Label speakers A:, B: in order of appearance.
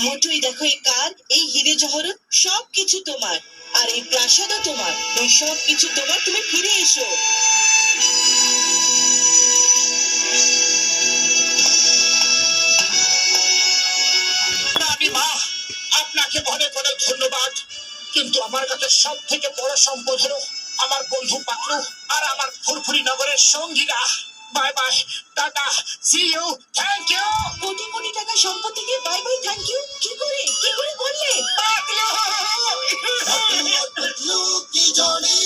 A: মোটুই দেখো, এই কার, এই হিরে জহরত সবকিছু তোমার, আর এই প্রাসাদও তোমার। এই সবকিছু তোমার, তুমি ফিরে এসো।
B: মা, আপনাকে অনেক অনেক ধন্যবাদ, কিন্তু আমার কাছে সব থেকে বড় সম্পদ হলো আমার বন্ধু পাতলু আর আমার ফুরফুরি নগরের সঙ্গীরা। Bye bye, tata, see you, thank you.
A: Crore crore টাকা সম্পত্তিকে বাই বাই থ্যাংক ইউ কি করে বললে?
B: পাতলু কি জানি